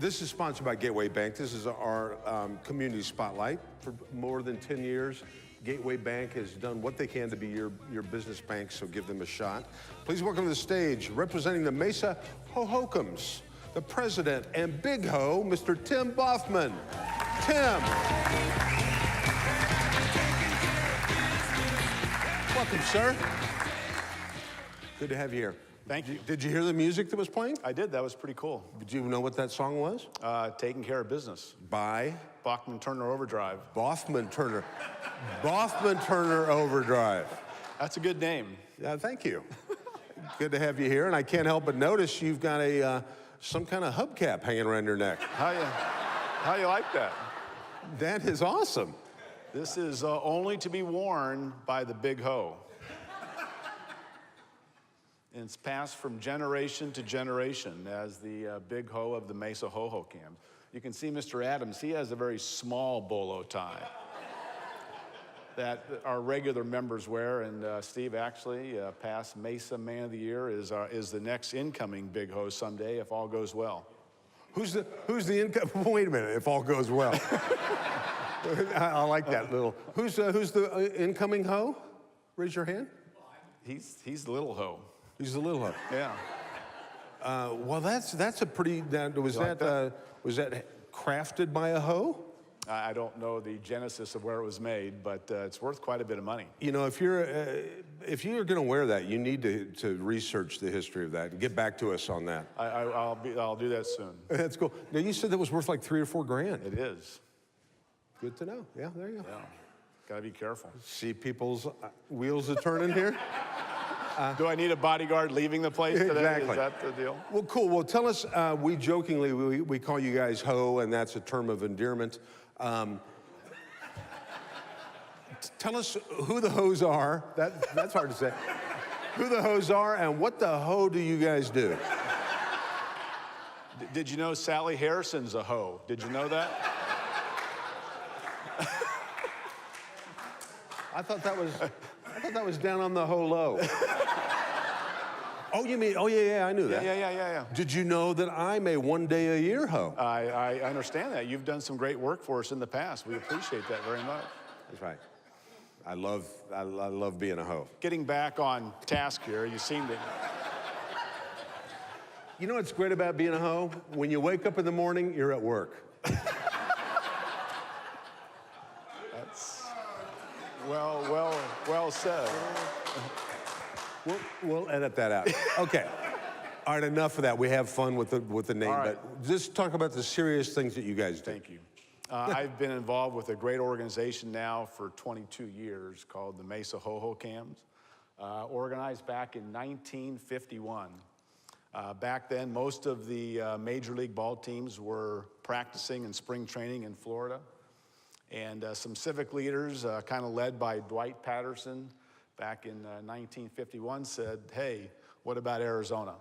This is sponsored by Gateway Bank. This is our community spotlight. For more than 10 years, Gateway Bank has done what they can to be your business bank, so give them a shot. Please welcome to the stage, representing the Mesa Hohokams, the president and big ho, Mr. Tim Baughman. Tim. Welcome, sir. Good to have you here. Thank you. Did you hear the music that was playing? I did. That was pretty cool. Did you know what that song was? Taking Care of Business. By? Baughman Turner Overdrive. Baughman Turner. Baughman Turner Overdrive. That's a good name. Yeah, thank you. Good to have you here, and I can't help but notice you've got a some kind of hubcap hanging around your neck. How you like that? That is awesome. This is only to be worn by the big ho. And it's passed from generation to generation as the big ho of the Mesa Hohokam. You can see Mr. Adams, he has a very small bolo tie that our regular members wear, and Steve actually, past Mesa Man of the Year, is the next incoming big ho someday if all goes well. Who's the incoming? Wait a minute, if all goes well. I like that little. Who's the incoming ho? Raise your hand. He's the little ho. He's the little ho. Yeah. Well, that's a pretty. Was that crafted by a ho? I don't know the genesis of where it was made, but it's worth quite a bit of money. You know, if you're going to wear that, you need to research the history of that and get back to us on that. I'll do that soon. That's cool. Now you said that was worth like $3 or $4 grand. It is. Good to know. Yeah, there you go. Yeah. Gotta be careful. See people's wheels are turning here. Do I need a bodyguard leaving the place today? Exactly. Is that the deal? Well, cool. Well, tell us, we jokingly, we call you guys ho, and that's a term of endearment. Tell us who the hoes are. That's hard to say. Who the hoes are, and what the ho do you guys do? Did you know Sally Harrison's a hoe? Did you know that? I thought that was down on the ho low. Oh, you mean? Oh, yeah, I knew that. Yeah. Did you know that I'm a one-day-a-year ho? I understand that. You've done some great work for us in the past. We appreciate that very much. That's right. I love being a ho. Getting back on task here, you seem to. You know what's great about being a ho? When you wake up in the morning, you're at work. That's well said. We'll edit that out. Okay. All right, enough of that. We have fun with the name, right. But just talk about the serious things that you guys do. Thank you. I've been involved with a great organization now for 22 years called the Mesa Hohokams, organized back in 1951. Back then, most of the major league ball teams were practicing in spring training in Florida. And some civic leaders, kind of led by Dwight Patterson, back in 1951 said, hey, what about Arizona?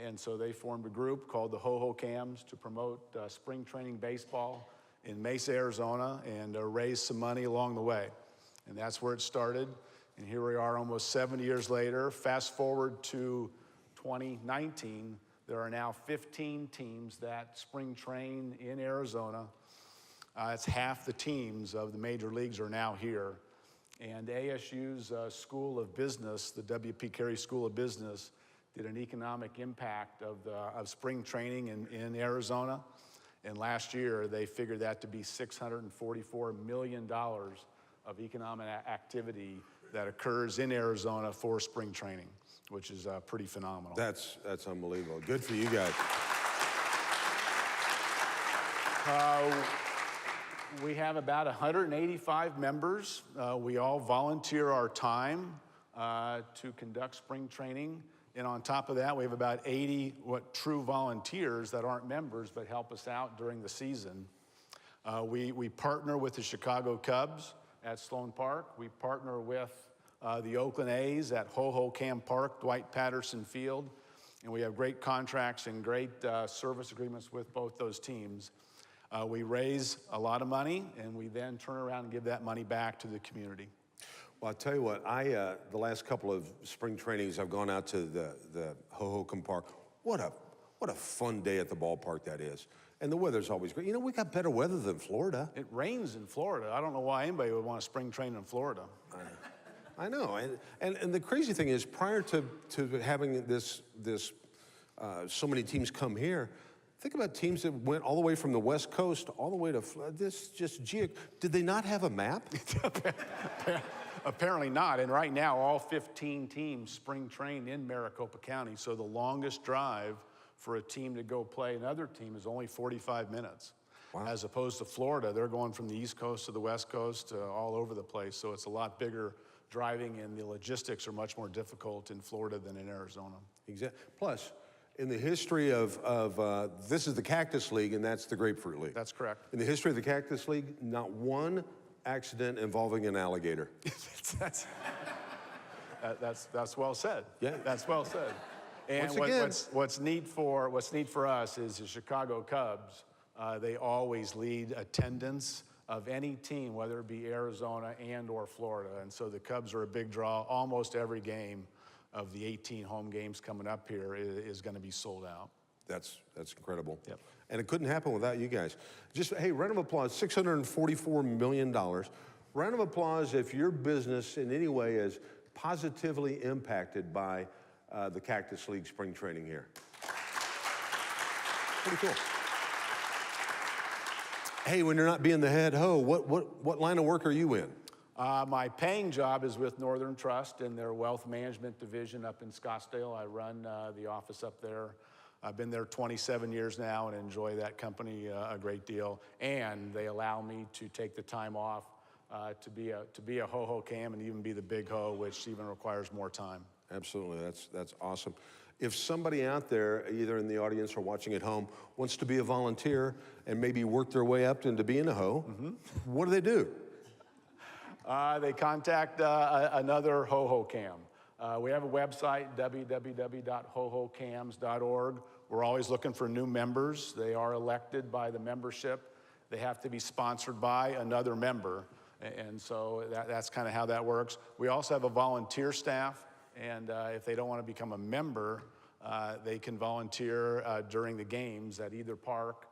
And so they formed a group called the Hohokams to promote spring training baseball in Mesa, Arizona, and raise some money along the way. And that's where it started. And here we are almost 70 years later. Fast forward to 2019, there are now 15 teams that spring train in Arizona. It's half the teams of the major leagues are now here. And ASU's School of Business, the W.P. Carey School of Business, did an economic impact of spring training in Arizona. And last year, they figured that to be $644 million of economic activity that occurs in Arizona for spring training, which is pretty phenomenal. That's unbelievable. Good for you guys. We have about 185 members. We all volunteer our time to conduct spring training. And on top of that, we have about 80 true volunteers that aren't members but help us out during the season. We partner with the Chicago Cubs at Sloan Park. We partner with the Oakland A's at Hohokam Park, Dwight Patterson Field. And we have great contracts and great service agreements with both those teams. We raise a lot of money, and we then turn around and give that money back to the community. Well, I'll tell you what, the last couple of spring trainings, I've gone out to the Hohokam Park. What What a fun day at the ballpark that is. And the weather's always great. You know, we got better weather than Florida. It rains in Florida. I don't know why anybody would want to spring train in Florida. I know. And the crazy thing is, prior to having so many teams come here, think about teams that went all the way from the West Coast all the way to did they not have a map? Apparently not. And right now, all 15 teams spring train in Maricopa County. So the longest drive for a team to go play another team is only 45 minutes. Wow. As opposed to Florida, they're going from the East Coast to the West Coast, all over the place. So it's a lot bigger driving, and the logistics are much more difficult in Florida than in Arizona. Exactly. Plus, in the history of this is the Cactus League, and that's the Grapefruit League. That's correct. In the history of the Cactus League, not one accident involving an alligator. That's well said. Yeah. That's well said. And what's neat for us is the Chicago Cubs. They always lead attendance of any team, whether it be Arizona and or Florida. And so the Cubs are a big draw. Almost every game of the 18 home games coming up here is going to be sold out. That's incredible. Yep. And it couldn't happen without you guys. Just, hey, round of applause, $644 million. Round of applause if your business in any way is positively impacted by the Cactus League spring training here. Pretty cool. Hey, when you're not being the head ho, what line of work are you in? My paying job is with Northern Trust in their wealth management division up in Scottsdale. I run the office up there. I've been there 27 years now and enjoy that company a great deal. And they allow me to take the time off to be a ho-ho cam and even be the big ho, which even requires more time. Absolutely, that's awesome. If somebody out there, either in the audience or watching at home, wants to be a volunteer and maybe work their way up into being a ho, what do they do? They contact another ho-ho cam. We have a website, www.hohocams.org. We're always looking for new members. They are elected by the membership. They have to be sponsored by another member. And so that's kind of how that works. We also have a volunteer staff. And if they don't want to become a member, they can volunteer during the games at either park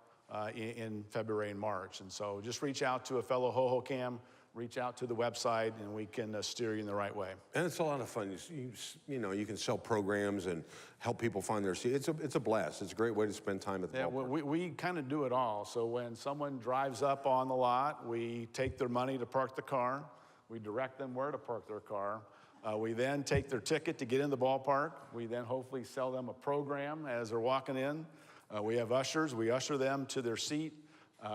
in February and March. And so just reach out to a fellow ho-ho cam, reach out to the website, and we can steer you in the right way. And it's a lot of fun. You know, you can sell programs and help people find their seat. It's a blast. It's a great way to spend time at the ballpark. We kind of do it all. So when someone drives up on the lot, we take their money to park the car. We direct them where to park their car. We then take their ticket to get in the ballpark. We then hopefully sell them a program as they're walking in. We have ushers. We usher them to their seat.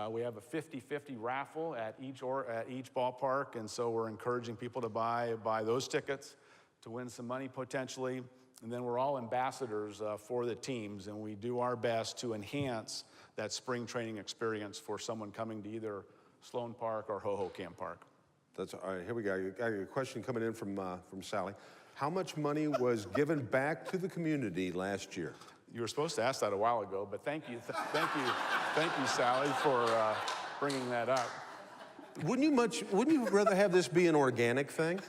We have a 50-50 raffle at each ballpark, and so we're encouraging people to buy those tickets to win some money potentially. And then we're all ambassadors for the teams, and we do our best to enhance that spring training experience for someone coming to either Sloan Park or Ho-Ho Camp Park. All right, here we go. I got a question coming in from Sally. How much money was given back to the community last year? You were supposed to ask that a while ago, but thank you, Sally, for bringing that up. Wouldn't you rather have this be an organic thing?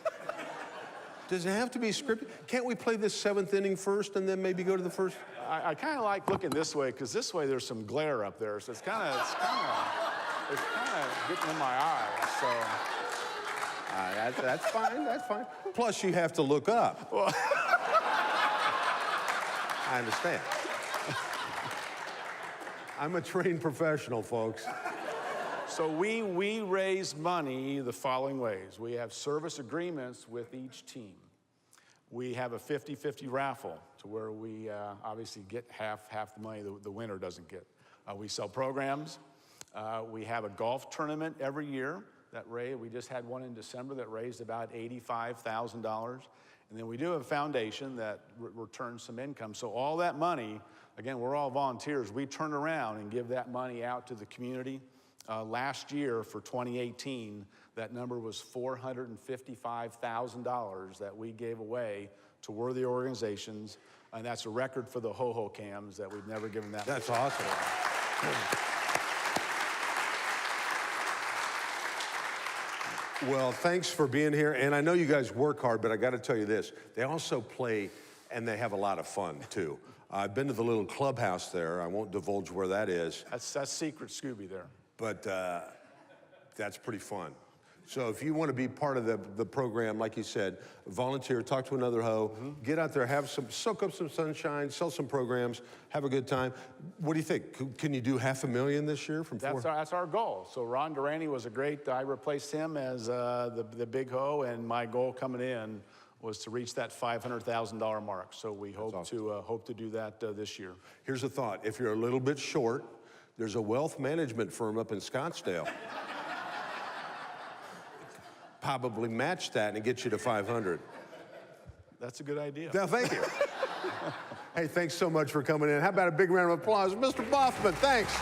Does it have to be scripted? Can't we play this seventh inning first and then maybe go to the first? I kind of like looking this way because this way there's some glare up there, so it's kind of getting in my eyes. So. That's fine, that's fine. Plus, you have to look up. Well, I understand. I'm a trained professional, folks. So we raise money the following ways. We have service agreements with each team. We have a 50-50 raffle to where we obviously get half the money the winner doesn't get. We sell programs. We have a golf tournament every year. We just had one in December that raised about $85,000. And then we do have a foundation that returns some income. So all that money, again, we're all volunteers. We turn around and give that money out to the community. Last year, for 2018, that number was $455,000 that we gave away to worthy organizations. And that's a record for the Ho-Ho Cams that we've never given that. That's awesome. Well, thanks for being here. And I know you guys work hard, but I got to tell you this. They also play and they have a lot of fun, too. I've been to the little clubhouse there. I won't divulge where that is. That's secret Scooby there. But that's pretty fun. So if you want to be part of the program, like you said, volunteer, talk to another hoe, get out there, soak up some sunshine, sell some programs, have a good time. What do you think? Can you do $500,000 this year from four? That's our goal. So Ron Durante was I replaced him as the big hoe, and my goal coming in was to reach that $500,000 mark. So we hope to do that this year. Here's a thought. If you're a little bit short, there's a wealth management firm up in Scottsdale. Probably match that and get you to 500. That's a good idea. No, thank you. Hey, thanks so much for coming in. How about a big round of applause? Mr. Baughman, thanks.